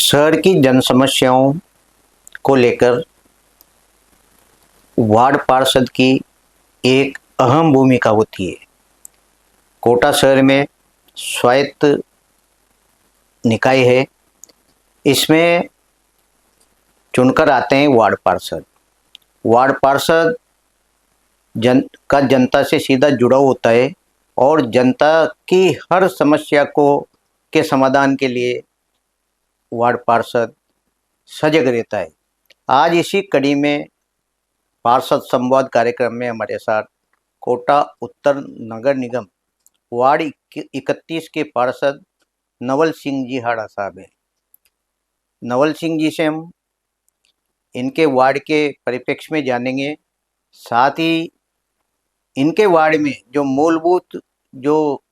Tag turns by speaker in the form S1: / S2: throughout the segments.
S1: शहर की जन समस्याओं को लेकर वार्ड पार्षद की एक अहम भूमिका होती है। कोटा शहर में स्वायत्त निकाय है, इसमें चुनकर आते हैं वार्ड पार्षद। वार्ड पार्षद जनता से सीधा जुड़ा होता है और जनता की हर समस्या के समाधान के लिए वार्ड पार्षद सजग रहता है। आज इसी कड़ी में पार्षद संवाद कार्यक्रम में हमारे साथ कोटा उत्तर नगर निगम वार्ड 31 के पार्षद नवल सिंह जी हाड़ा साहब हैं। नवल सिंह जी से हम इनके वार्ड के परिप्रेक्ष्य में जानेंगे, साथ ही इनके वार्ड में जो मूलभूत जो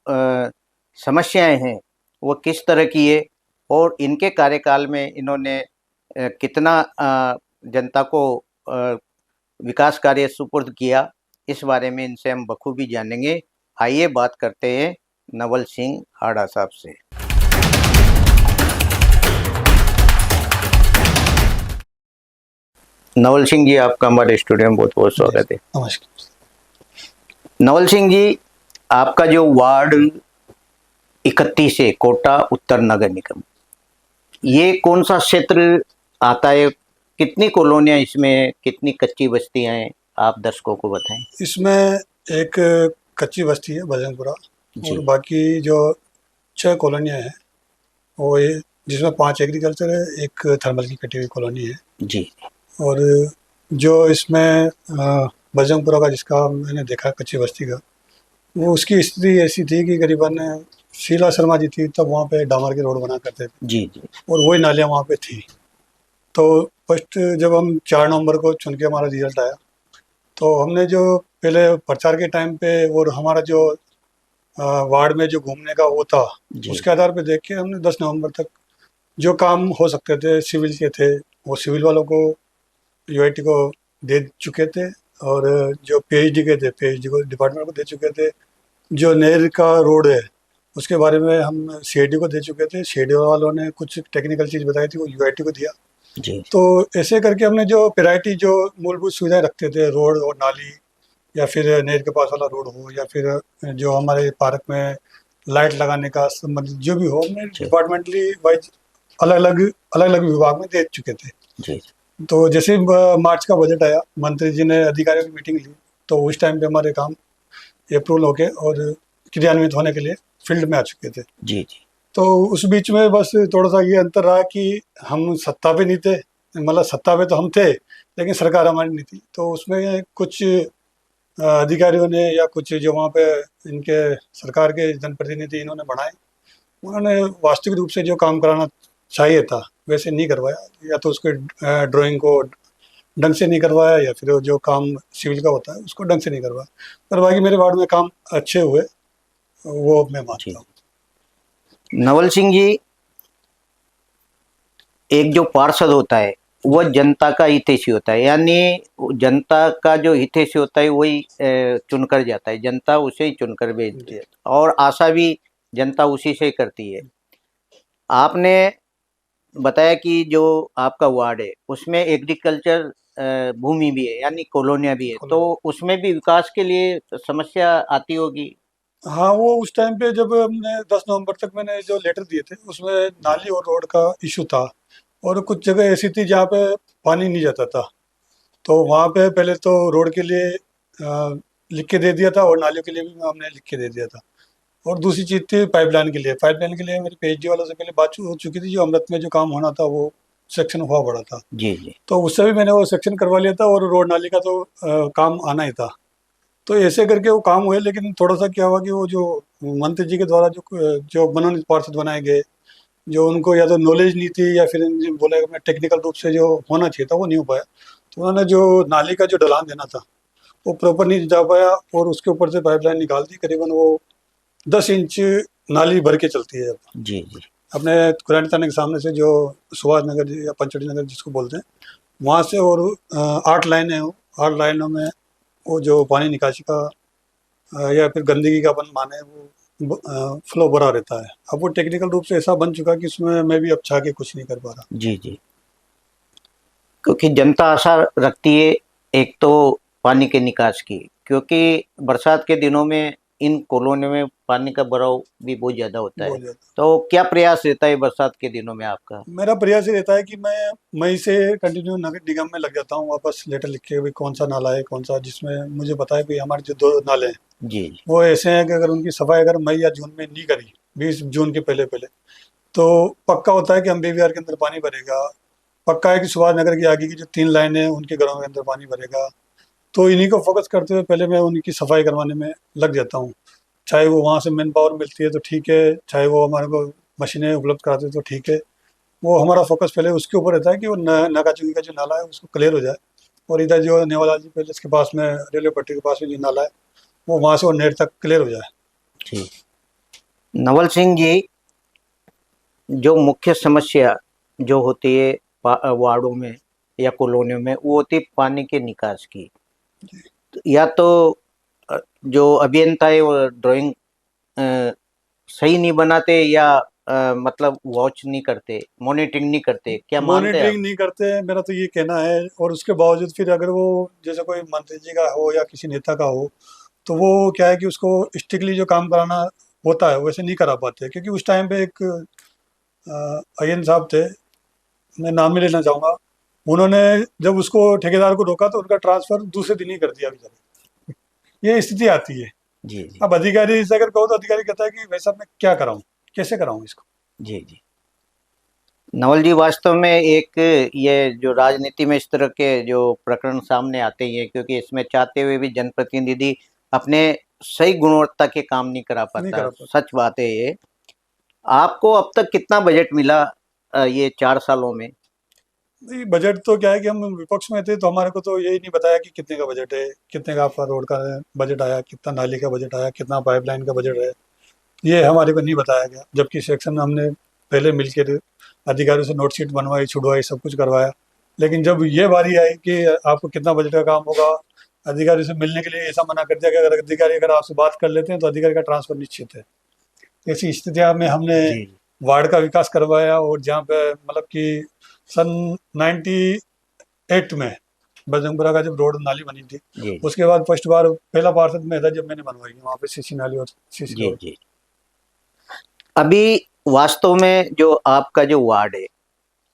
S1: समस्याएं हैं वो किस तरह की है और इनके कार्यकाल में इन्होंने कितना जनता को विकास कार्य सुपुर्द किया, इस बारे में इनसे हम बखूबी जानेंगे। आइए बात करते हैं नवल सिंह हाड़ा साहब से। नवल सिंह जी, आपका हमारे स्टूडियो में बहुत बहुत स्वागत है।
S2: नमस्कार।
S1: नवल सिंह जी, आपका जो वार्ड 31 है कोटा उत्तर नगर निगम, ये कौन सा क्षेत्र आता है? कितनी कॉलोनियां इसमें, कितनी कच्ची बस्तियां हैं, आप दर्शकों को बताएं।
S2: इसमें एक कच्ची बस्ती है बजरंगपुरा और बाकी जो 6 कॉलोनियाँ हैं वो ये, जिसमें 5 एग्रीकल्चर है, एक थर्मल की कटी हुई कॉलोनी है
S1: जी।
S2: और जो इसमें बजरंगपुरा का जिसका मैंने देखा कच्ची बस्ती का, वो उसकी स्थिति ऐसी थी कि करीबन शीला शर्मा जी थी तब वहाँ पे डामर के रोड बना करते थे
S1: जी जी, और
S2: वही नालियाँ वहाँ पे थी। तो फर्स्ट जब हम 4 नवंबर को चुन के हमारा रिजल्ट आया तो हमने जो पहले प्रचार के टाइम पे और हमारा जो वार्ड में जो घूमने का वो था, उसके आधार पे देख के हमने 10 नवंबर तक जो काम हो सकते थे सिविल के थे वो सिविल वालों को, यूआईटी को दे चुके थे और जो पीएचडी के थे पीएचडी को डिपार्टमेंट को दे चुके थे। जो नहर का रोड है उसके बारे में हम सीआईडी को दे चुके थे, सीआईडी वालों ने कुछ टेक्निकल चीज़ बताई थी वो यूआईटी को दिया
S1: जी।
S2: तो ऐसे करके हमने जो प्रायोरिटी जो मूलभूत सुविधाएं रखते थे, रोड और नाली या फिर नहर के पास वाला रोड हो या फिर जो हमारे पार्क में लाइट लगाने का संबंधित जो भी हो, हमने डिपार्टमेंटली वाइज अलग अलग विभाग में दे चुके थे
S1: जी।
S2: तो जैसे मार्च का बजट आया, मंत्री जी ने अधिकारियों की मीटिंग ली तो उस टाइम पे हमारे काम अप्रूवल होके और क्रियान्वित होने के लिए फील्ड में आ चुके थे
S1: जी जी।
S2: तो उस बीच में बस थोड़ा सा ये अंतर रहा कि हम सत्ता पे नहीं थे, मतलब सत्ता पे तो हम थे लेकिन सरकार हमारी नहीं थी। तो उसमें कुछ अधिकारियों ने या कुछ जो वहाँ पे इनके सरकार के जनप्रतिनिधि इन्होंने बनाए, उन्होंने वास्तविक रूप से जो काम कराना चाहिए था वैसे नहीं करवाया, या तो उसके ड्राइंग को ढंग से नहीं करवाया या फिर जो काम सिविल का होता है उसको ढंग से नहीं करवाया। पर बाकी मेरे वार्ड में काम अच्छे हुए, वो मैं मानता हूँ।
S1: नवल सिंह जी, एक जो पार्षद होता है वह जनता का हितैषी होता है, यानी जनता का जो हितैषी होता है वही चुनकर जाता है, जनता उसे ही चुनकर भेजती है और आशा भी जनता उसी से करती है। आपने बताया कि जो आपका वार्ड है उसमें एग्रीकल्चर भूमि भी है, यानी कॉलोनियां भी है, तो उसमें भी विकास के लिए समस्या आती होगी।
S2: हाँ, वो उस टाइम पे जब हमने 10 नवंबर तक मैंने जो लेटर दिए थे उसमें नाली और रोड का इशू था और कुछ जगह ऐसी थी जहाँ पे पानी नहीं जाता था तो वहाँ पे पहले तो रोड के लिए लिख के दे दिया था और नालियों के लिए भी हमने लिख के दे दिया था। और दूसरी चीज़ थी पाइपलाइन के लिए। पाइपलाइन के लिए मेरी पीएचडी वालों से पहले बात हो चुकी थी, जो अमृत में जो काम होना था वो सेक्शन हुआ पड़ा था
S1: जी जी।
S2: तो उससे भी मैंने वो सेक्शन करवा लिया था और रोड नाली का तो काम आना ही था। तो ऐसे करके वो काम हुए, लेकिन थोड़ा सा क्या हुआ कि वो जो मंत्री जी के द्वारा जो मनोनीत पार्षद बनाए गए, जो उनको या तो नॉलेज नहीं थी या फिर बोला मैं टेक्निकल रूप से जो होना चाहिए था वो नहीं हो पाया। तो उन्होंने जो नाली का जो ढलान देना था वो प्रॉपर नहीं जा पाया और उसके ऊपर से पाइपलाइन निकाल दी। करीबन वो 10 इंच नाली भर के चलती है
S1: जी जी।
S2: अपने कुरानी थाने के सामने से, जो सुभाष नगर या पंचवटी नगर जिसको बोलते हैं, वहाँ से। और 8 लाइनें हैं, 8 लाइनों में वो जो पानी निकासी का या फिर गंदगी का अपन माने वो फ्लो भरा रहता है। अब वो टेक्निकल रूप से ऐसा बन चुका कि उसमें मैं भी अब चाह के कुछ नहीं कर पा रहा।
S1: जी जी। क्योंकि जनता आशा रखती है एक तो पानी के निकास की, क्योंकि बरसात के दिनों में इन कॉलोनियों में पानी का भराव भी बहुत ज़्यादा होता है।
S2: बहुत ज़्यादा।
S1: तो क्या प्रयास रहता है बरसात के दिनों में आपका?
S2: मेरा प्रयास ये रहता है कि मैं मई से कंटिन्यू नगर निगम में लग जाता हूँ, वापस लेटर लिख के, भाई कौन सा नाला है कौन सा, जिसमें मुझे पता है कि हमारे जो 2 नाले हैं
S1: जी जी।
S2: वो ऐसे हैं कि अगर उनकी सफाई अगर मई या जून में नहीं करी, 20 जून के पहले पहले, तो पक्का होता है कि अम्बे विहार के अंदर पानी भरेगा। पक्का है कि सुभाष नगर की आगे की जो 3 लाइनें हैं उनके घरों के अंदर पानी भरेगा। तो इन्हीं को फोकस करते हुए पहले मैं उनकी सफाई करवाने में लग जाता हूँ। चाहे वो वहाँ से मैन पावर मिलती है तो ठीक है, चाहे वो हमारे को मशीनें उपलब्ध कराते हैं तो ठीक है। वो हमारा फोकस पहले उसके ऊपर रहता है कि वो नागाचुंगी का जो नाला है उसको क्लियर हो जाए, और इधर जो नेवालाल जी पैलेस के पास में रेलवे पट्टी के पास में जो नाला है वो वहाँ से वो नेट तक क्लियर हो जाए।
S1: जी। नवल सिंह जी, जो मुख्य समस्या जो होती है वार्डों में या कॉलोनियों में, वो होती है पानी के निकास की। या तो जो अभियंता है वो ड्राइंग सही नहीं बनाते, या मतलब वॉच नहीं करते, मॉनिटरिंग नहीं करते, क्या मानते हैं आप?
S2: मॉनिटरिंग नहीं करते हैं, मेरा तो ये कहना है। और उसके बावजूद फिर अगर वो जैसे कोई मंत्री जी का हो या किसी नेता का हो, तो वो क्या है कि उसको स्ट्रिक्टली जो काम कराना होता है वैसे नहीं करा पाते। क्योंकि उस टाइम पे एक अय्यन साहब थे, मैं नाम नहीं लेना चाहूँगा, उन्होंने जब उसको ठेकेदार को रोका तो उनका ट्रांसफर दूसरे दिन ही कर दिया बेचारे। ये स्थिति आती है।
S1: जी जी।
S2: अब अधिकारी से अगर कहो तो अधिकारी कहता है कि भाई साहब मैं क्या कराऊं, कैसे कराऊं इसको।
S1: जी जी। नवल जी, वास्तव में एक ये जो राजनीति में इस तरह के जो प्रकरण सामने आते ही हैं, क्योंकि इसमें चाहते हुए भी जनप्रतिनिधि अपने सही गुणवत्ता के काम नहीं करा
S2: नहीं
S1: पाता।
S2: करा पाते।
S1: सच बात है ये। आपको अब तक कितना बजट मिला ये 4 सालों में?
S2: नहीं, बजट तो क्या है कि हम विपक्ष में थे तो हमारे को तो यही नहीं बताया कि कितने का बजट है, कितने का आपका रोड का बजट आया, कितना नाली का बजट आया, कितना पाइपलाइन का बजट है, ये हमारे को नहीं बताया गया। जबकि सेक्शन में हमने पहले मिलकर अधिकारियों से नोट शीट बनवाई, छुड़वाई, सब कुछ करवाया। लेकिन जब ये बारी आई कि आपको कितना बजट का काम होगा, अधिकारी से मिलने के लिए ऐसा मना कर दिया कि अगर अधिकारी अगर आपसे बात कर लेते हैं तो अधिकारी का ट्रांसफर निश्चित है। ऐसी स्थितियां में हमने
S1: जी
S2: वार्ड का विकास करवाया। और जहाँ पे मतलब कि सन 98 में बजरंगपुरा का जब रोड नाली बनी थी,
S1: जी
S2: उसके बाद फर्स्ट बार पहला पार्षद में था जब मैंने बनवाई वहाँ पे सीसी नाली और सीसी
S1: जी
S2: रोड।
S1: जी। अभी वास्तव में जो आपका जो वार्ड है,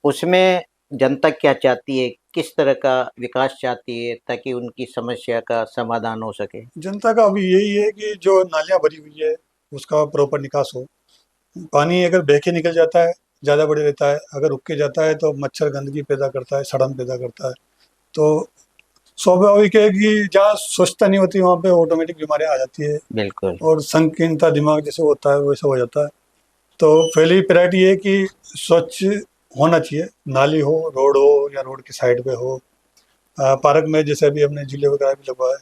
S1: उसमें जनता क्या चाहती है, किस तरह का विकास चाहती है, ताकि उनकी समस्या का समाधान हो सके?
S2: जनता का अभी यही है कि जो नालियाँ भरी हुई है उसका प्रॉपर निकास हो। पानी अगर बह के निकल जाता है ज़्यादा बड़े रहता है, अगर रुक के जाता है तो मच्छर गंदगी पैदा करता है, सड़न पैदा करता है। तो स्वाभाविक है कि जहाँ स्वच्छता नहीं होती वहाँ पे ऑटोमेटिक बीमारियाँ आ जाती है,
S1: बिल्कुल।
S2: और संकीर्णता दिमाग जैसे होता है वैसा हो जाता है। तो पहली प्रायोरिटी ये कि स्वच्छ होना चाहिए, नाली हो, रोड हो या रोड की साइड पे हो। पार्क में जैसे अभी हमने झूले वगैरह भी लगवाए,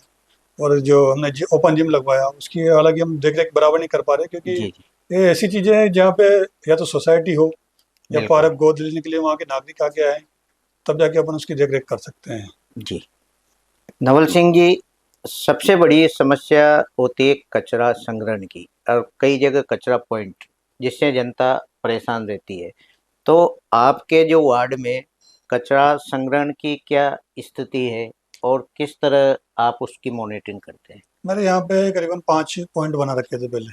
S2: और जो हमने ओपन जिम लगवाया उसकी हालांकि हम देख रेख बराबर नहीं कर पा रहे, क्योंकि
S1: जी जी।
S2: ये ऐसी चीज़ें हैं जहाँ पे या तो सोसाइटी हो या
S1: बिल्कुल।
S2: पार्क गोद लेने के लिए वहाँ के नागरिक आके आए, तब जाके अपन उसकी देख रेख कर सकते हैं।
S1: जी। नवल सिंह जी, सबसे बड़ी समस्या होती है कचरा संग्रहण की, और कई जगह कचरा पॉइंट, जिससे जनता परेशान रहती है। तो आपके जो वार्ड में कचरा संग्रहण की क्या स्थिति है, और किस तरह आप उसकी मॉनिटरिंग करते हैं?
S2: मेरे यहाँ पे करीबन 5 पॉइंट बना रखे थे पहले,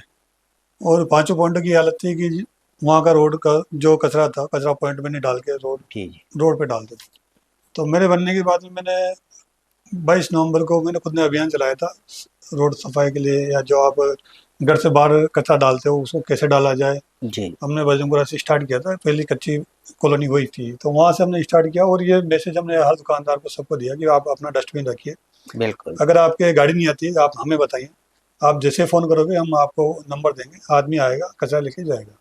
S2: और पांचों पॉइंटों की हालत थी कि वहाँ का रोड का जो कचरा था, कचरा पॉइंट में नहीं डाल के
S1: जी जी।
S2: रोड पे डालते थे। तो मेरे बनने के बाद में मैंने 22 नवंबर को मैंने खुद ने अभियान चलाया था रोड सफाई के लिए, या जो आप घर से बाहर कचरा डालते हो उसको कैसे डाला जाए।
S1: जी।
S2: हमने बजरंगपुरा से स्टार्ट किया था, पहली कच्ची कॉलोनी हुई थी तो वहाँ से हमने स्टार्ट किया। और ये मैसेज हमने हर दुकानदार को सबको दिया कि आप अपना डस्टबिन रखिए।
S1: बिल्कुल।
S2: अगर आपके गाड़ी नहीं आती आप हमें बताइए, आप जैसे फ़ोन करोगे हम आपको नंबर देंगे, आदमी आएगा कचरा लेके जाएगा।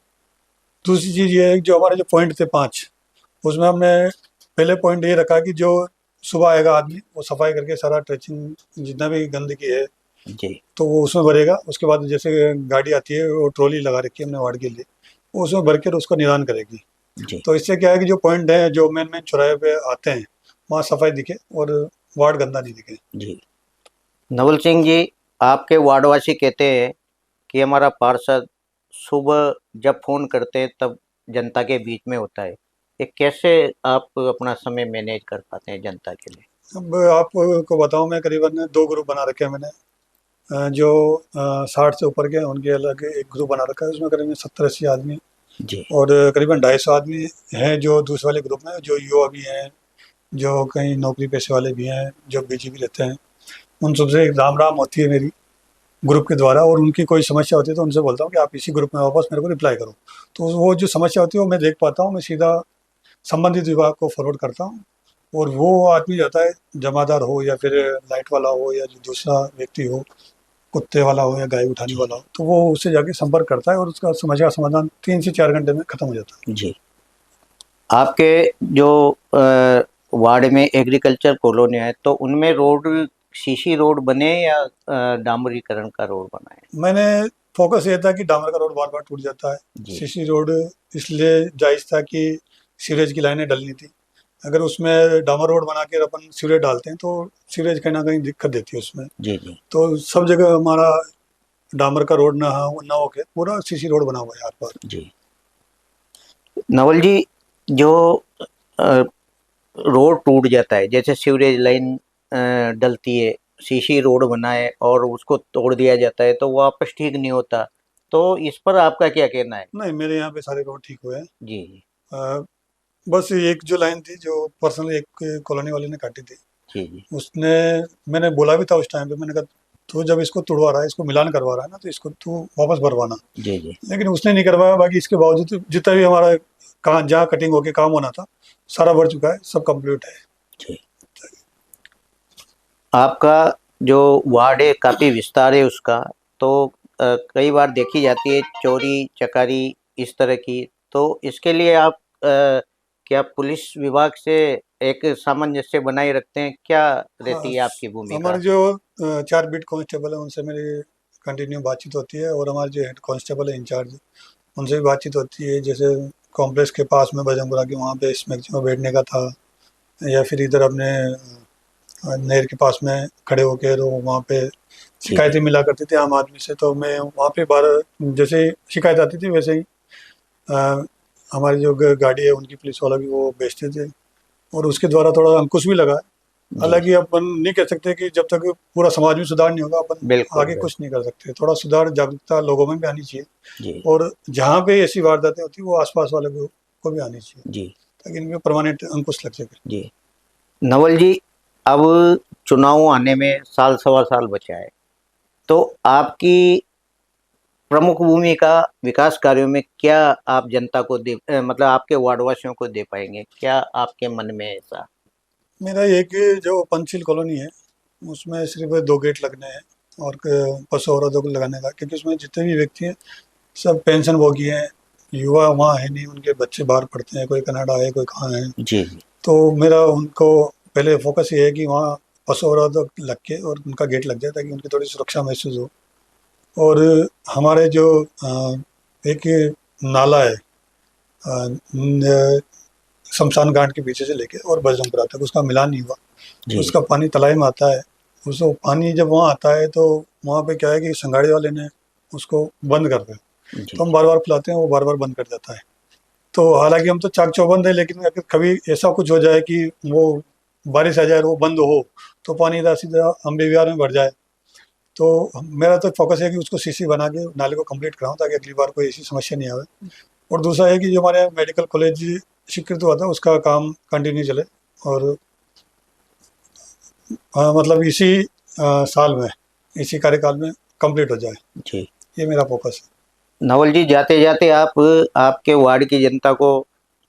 S2: दूसरी चीज़ ये है कि जो हमारे जो पॉइंट थे 5, उसमें हमने पहले पॉइंट ये रखा कि जो सुबह आएगा आदमी वो सफाई करके सारा ट्रेचिंग जितना भी गंदगी है
S1: जी
S2: तो वो उसमें भरेगा। उसके बाद जैसे गाड़ी आती है वो ट्रॉली लगा रखी है हमने वार्ड के लिए, वो उसमें भर के उसको निदान करेगी।
S1: जी।
S2: तो इससे क्या है कि जो पॉइंट है जो मेन मेन चौराहे पे आते हैं वहाँ सफाई दिखे और वार्ड गंदा नहीं दिखे।
S1: जी। नवल सिंह जी, आपके वार्डवासी कहते हैं कि हमारा पार्षद सुबह जब फ़ोन करते हैं तब जनता के बीच में होता है, ये कैसे आप अपना समय मैनेज कर पाते हैं जनता के लिए?
S2: अब आपको बताऊं, मैं करीबन 2 ग्रुप बना रखे हैं मैंने। जो 60 से ऊपर के हैं उनके अलग एक ग्रुप बना रखा है, उसमें करीबन 70-80 आदमी
S1: जी,
S2: और करीबन 250 आदमी हैं जो दूसरे वाले ग्रुप में, जो युवा भी हैं, जो कहीं नौकरी पेशे वाले भी हैं, जो बिजी भी रहते हैं। उन सबसे एक राम राम होती है मेरी ग्रुप के द्वारा, और उनकी कोई समस्या होती है तो उनसे बोलता हूँ कि आप इसी ग्रुप में वापस मेरे को रिप्लाई करो। तो वो जो समस्या होती है वो मैं देख पाता हूँ, मैं सीधा संबंधित विभाग को फॉरवर्ड करता हूँ, और वो आदमी जाता है, जमादार हो या फिर लाइट वाला हो या जो दूसरा व्यक्ति हो, कुत्ते वाला हो या गाय उठाने
S1: जी,
S2: वाला हो, तो वो उससे जाके संपर्क करता है और उसका समस्या का समाधान 3 से 4 घंटे में खत्म हो जाता है।
S1: जी। आपके जो वार्ड में एग्रीकल्चर कॉलोनी है, तो उनमें रोड सीसी रोड बने या डामरीकरण का रोड बना है?
S2: मैंने फोकस ये था कि डामर का रोड बार बार टूट जाता है।
S1: जी,
S2: सीसी रोड इसलिए जायज़ था कि सीवरेज की लाइनें डलनी थी। अगर उसमें डामर रोड बना के अपन सीवरेज डालते हैं तो सीवरेज कहीं ना कहीं दिक्कत देती है उसमें।
S1: जी, जी,
S2: तो सब जगह हमारा डामर का रोड ना होके पूरा सीसी रोड बना हुआ है आर पार।
S1: जी। नवल जी, जो अ, रोड टूट जाता है, जैसे सीवरेज लाइन डलती है, सीसी रोड बना है और उसको तोड़ दिया जाता है, तो वापस ठीक नहीं होता। तो इस पर आपका क्या कहना है?
S2: नहीं, मेरे यहाँ पे सारे रोड ठीक हुए हैं।
S1: जी, जी,
S2: अ, बस एक जो लाइन थी जो पर्सनली एक कॉलोनी वाले ने काटी थी,
S1: जी, जी,
S2: उसने मैंने बोला भी था उस टाइम पे, मैंने कहा तू जब इसको तुड़वा रहा है, इसको मिलान करवा रहा है ना, तो इसको तू वापस भरवाना।
S1: जी, जी,
S2: लेकिन उसने नहीं करवाया। बाकी इसके बावजूद जितना भी हमारा कहाँ जहाँ कटिंग होके काम होना था सारा भर चुका है, सब कंप्लीट है।
S1: जी। आपका जो वार्ड है काफ़ी विस्तार है उसका, तो कई बार देखी जाती है चोरी चकारी इस तरह की, तो इसके लिए आप क्या पुलिस विभाग से एक सामंजस्य बनाए रखते हैं? क्या
S2: हाँ,
S1: रहती है आपकी भूमिका?
S2: हमारे जो 4 बीट कांस्टेबल है उनसे मेरी कंटिन्यू बातचीत होती है, और हमारे जो हेड कांस्टेबल है इंचार्ज, उनसे भी बातचीत होती है। जैसे कॉम्प्लेक्स के पास में बजरंगपुरा के वहाँ पे मैक्सिमम बैठने का था, या फिर इधर अपने नहर के पास में खड़े होकर वहाँ पे
S1: जी, जी,
S2: शिकायतें मिला करती थी आम आदमी से, तो मैं वहाँ पे बार जैसे ही शिकायत आती थी वैसे ही अ, हमारी जो गाड़ी है उनकी पुलिस वाला भी वो बेचते थे, और उसके द्वारा थोड़ा अंकुश भी लगा है।
S1: जी,
S2: हालांकि अपन नहीं कह सकते कि जब तक पूरा समाज में सुधार नहीं होगा अपन
S1: बिल्कुल,
S2: आगे
S1: बिल्कुल।
S2: कुछ नहीं कर सकते। थोड़ा सुधार जागरूकता लोगों में भी आनी चाहिए,
S1: जी,
S2: और जहाँ पे ऐसी वारदातें होती है वो आसपास वाले को भी आनी चाहिए,
S1: जी,
S2: ताकि इनमें परमानेंट अंकुश लग सके।
S1: जी। नवल जी, अब चुनाव आने में साल सवा साल बचा है, तो आपकी प्रमुख भूमिका विकास कार्यों में क्या आप जनता को मतलब आपके वार्डवासियों को दे पाएंगे? क्या आपके मन में है ऐसा?
S2: मेरा एक जो पंचशील कॉलोनी है उसमें सिर्फ 2 गेट लगने हैं, और पशु अवरोधक को लगाने का, क्योंकि उसमें जितने भी व्यक्ति हैं सब पेंशन भोगी हैं। युवा वहाँ है नहीं, उनके बच्चे बाहर पढ़ते हैं, कोई कनाडा है, कोई कहाँ है।
S1: जी, जी,
S2: तो मेरा उनको पहले फोकस ये है कि वहाँ पशु अवरोधक लग के और उनका गेट लग जाए, ताकि उनकी थोड़ी सुरक्षा महसूस हो। और हमारे जो एक नाला है शमशान घाट के पीछे से लेके और बजरंगपुरा तक, उसका मिलान नहीं हुआ।
S1: जी,
S2: उसका पानी तलाई में आता है। उसको पानी जब वहाँ आता है तो वहाँ पे क्या है कि संगाड़ी वाले ने उसको बंद कर दिया,
S1: जी,
S2: तो हम बार बार बुलाते हैं, वो बार बार बंद कर देता है। तो हालांकि हम तो चाक चौबंद है, लेकिन अगर कभी ऐसा कुछ हो जाए कि वो बारिश आ जाए और वो बंद हो, तो पानी इधर सीधा अम्बे विहार में भर जाए, तो मेरा तो फोकस है कि उसको सीसी बना के नाले को कंप्लीट कराऊं, ताकि अगली बार कोई ऐसी समस्या नहीं आवे। और दूसरा है कि जो हमारे मेडिकल कॉलेज स्वीकृत हुआ था उसका काम कंटिन्यू चले, और मतलब इसी साल में, इसी कार्यकाल में कंप्लीट हो जाए,
S1: जी।
S2: ये मेरा फोकस है।
S1: नवल जी, जाते जाते आप आपके वार्ड की जनता को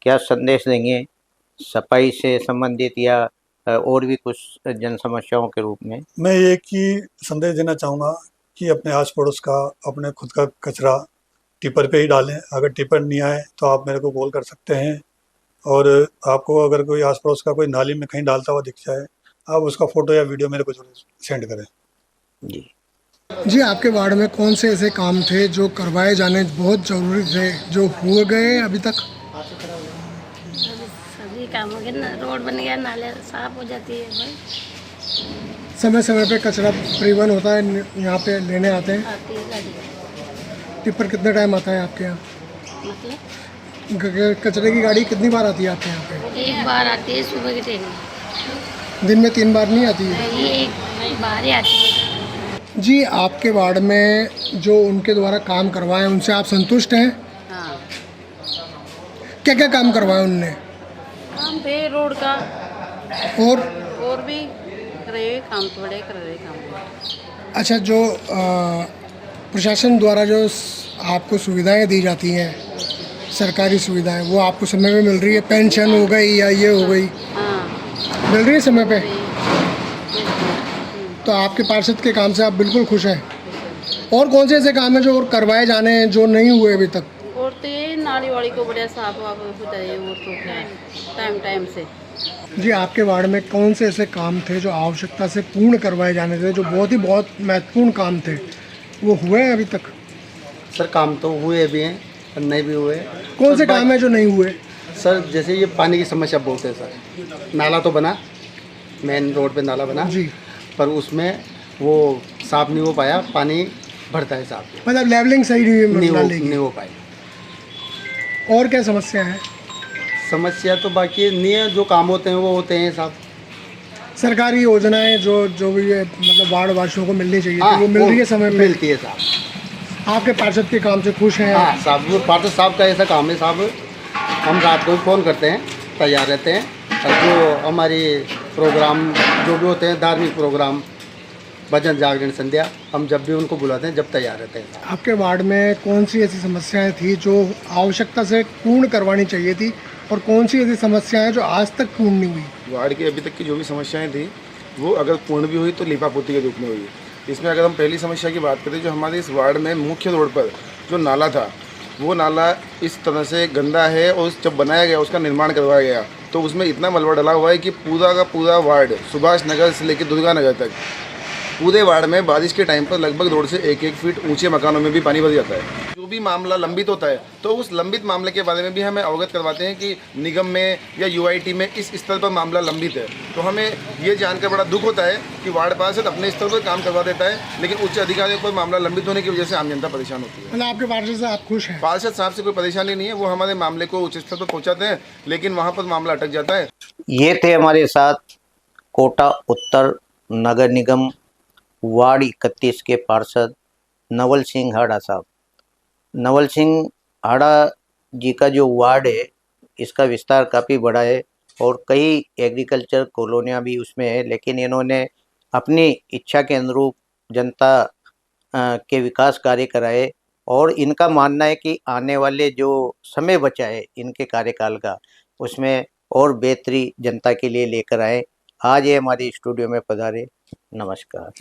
S1: क्या संदेश देंगे, सफाई से संबंधित या और भी कुछ जन समस्याओं के रूप में?
S2: मैं एक ही संदेश देना चाहूँगा कि अपने आस पड़ोस का, अपने खुद का कचरा टिपर पे ही डालें। अगर टिपर नहीं आए तो आप मेरे को कॉल कर सकते हैं, और आपको अगर कोई आस पड़ोस का कोई नाली में कहीं डालता हुआ दिख जाए, आप उसका फोटो या वीडियो मेरे को जरूर सेंड करें।
S1: जी,
S3: जी, आपके वार्ड में कौन से ऐसे काम थे जो करवाए जाने बहुत ज़रूरी थे, जो हुए गए अभी तक?
S4: सभी काम हो गए ना, रोड बन गया, नाले साफ हो जाती है भाई,
S3: समय समय पे कचरा परिवहन होता है, यहाँ पे लेने आते हैं।
S4: आती है गाड़ी।
S3: टिप्पर कितने टाइम आता है आपके यहाँ?
S4: मतलब
S3: कचरे की गाड़ी कितनी बार आती है आपके यहाँ पे?
S4: एक बार आती है सुबह के टाइम।
S3: दिन में 3 बार नहीं आती है?
S4: ये एक बार ही आती है।
S3: जी, आपके वार्ड में जो उनके द्वारा काम करवाए उनसे आप संतुष्ट हैं?
S5: हाँ,
S3: क्या क्या काम करवाया उनने?
S5: काम पे रोड का
S3: और
S5: भी कर रहे काम, थोड़े कर रहे काम।
S3: अच्छा, जो प्रशासन द्वारा जो आपको सुविधाएं दी जाती हैं, सरकारी सुविधाएं, वो आपको समय में मिल रही है? पेंशन हो गई या ये हो गई,
S5: हाँ,
S3: मिल रही है समय पे?
S5: तो
S3: तो आपके पार्षद के काम से आप बिल्कुल खुश हैं? और कौन से ऐसे काम हैं जो और करवाए जाने हैं जो नहीं हुए अभी तक?
S5: और तो ये नाली वाली को बढ़िया साफ वाफ हो जाए, और तो क्या है, टाइम टाइम से।
S3: जी, आपके वार्ड में कौन से ऐसे काम थे जो आवश्यकता से पूर्ण करवाए जाने थे, जो बहुत महत्वपूर्ण काम थे, वो हुए हैं अभी तक?
S6: सर काम तो हुए भी हैं और नहीं भी हुए।
S3: कौन से
S6: सर,
S3: काम है जो नहीं हुए?
S6: सर जैसे ये पानी की समस्या बहुत है सर। नाला तो बना, मेन रोड पे नाला बना
S3: जी,
S6: पर उसमें वो साफ नहीं हो पाया, पानी भरता है साफ,
S3: मतलब लेवलिंग सही नहीं हुई नाले की।
S6: नहीं हो पाई।
S3: और क्या समस्या है?
S6: समस्या तो बाकी नहीं है, जो काम होते हैं वो होते हैं साहब।
S3: सरकारी योजनाएं जो भी है, मतलब वार्ड वासियों को मिलनी चाहिए
S6: हाँ,
S3: थी, वो मिल रही है समय पे?
S6: मिलती है साहब।
S3: आपके पार्षद के काम से खुश हैं?
S6: हाँ साहब, वो पार्षद साहब का ऐसा काम है साहब, हम रात को भी फ़ोन करते हैं, तैयार रहते हैं। और जो हमारी प्रोग्राम जो भी होते हैं, धार्मिक प्रोग्राम, भजन जागरण संध्या, हम जब भी उनको बुलाते हैं जब तैयार रहते हैं साहब।
S3: आपके वार्ड में कौन सी ऐसी समस्याएं थी जो आवश्यकता से पूर्ण करवानी चाहिए थी, और कौन सी ऐसी समस्याएं जो आज तक पूर्ण नहीं हुई?
S7: वार्ड की अभी तक की जो भी समस्याएं थी वो अगर पूर्ण भी हुई तो लीपापोती के रूप में हुई। इसमें अगर हम पहली समस्या की बात करें, जो हमारे इस वार्ड में मुख्य रोड पर जो नाला था, वो नाला इस तरह से गंदा है, और जब बनाया गया, उसका निर्माण करवाया गया, तो उसमें इतना मलबा डला हुआ है कि पूरा का पूरा वार्ड, सुभाष नगर से लेकर दुर्गा नगर तक, पूरे वार्ड में बारिश के टाइम पर लगभग रोड से 1-1 फीट ऊंचे मकानों में भी पानी भर जाता है। जो भी मामला लंबित होता है तो उस लंबित मामले के बारे में भी हमें अवगत करवाते हैं कि निगम में या यूआईटी में इस स्तर पर मामला लंबित है। तो हमें ये जानकर बड़ा दुख होता है कि वार्ड पार्षद अपने स्तर पर काम करवा देता है, लेकिन उच्च अधिकारियों पर मामला लंबित होने की वजह से आम जनता परेशान होती है।
S3: मतलब आपके पार्षद से आप खुश हैं?
S7: पार्षद साहब से कोई परेशानी नहीं है, वो हमारे मामले को उच्च स्तर पर पहुँचाते हैं, लेकिन वहाँ पर मामला अटक जाता है।
S1: ये थे हमारे साथ कोटा उत्तर नगर निगम वार्ड 31 के पार्षद नवल सिंह हाड़ा साहब। नवल सिंह हाड़ा जी का जो वार्ड है, इसका विस्तार काफ़ी बड़ा है और कई एग्रीकल्चर कॉलोनियाँ भी उसमें है, लेकिन इन्होंने अपनी इच्छा के अनुरूप जनता के विकास कार्य कराए, और इनका मानना है कि आने वाले जो समय बचा है इनके कार्यकाल का, उसमें और बेहतरी जनता के लिए लेकर आए। आज ये हमारे स्टूडियो में पधारे। नमस्कार।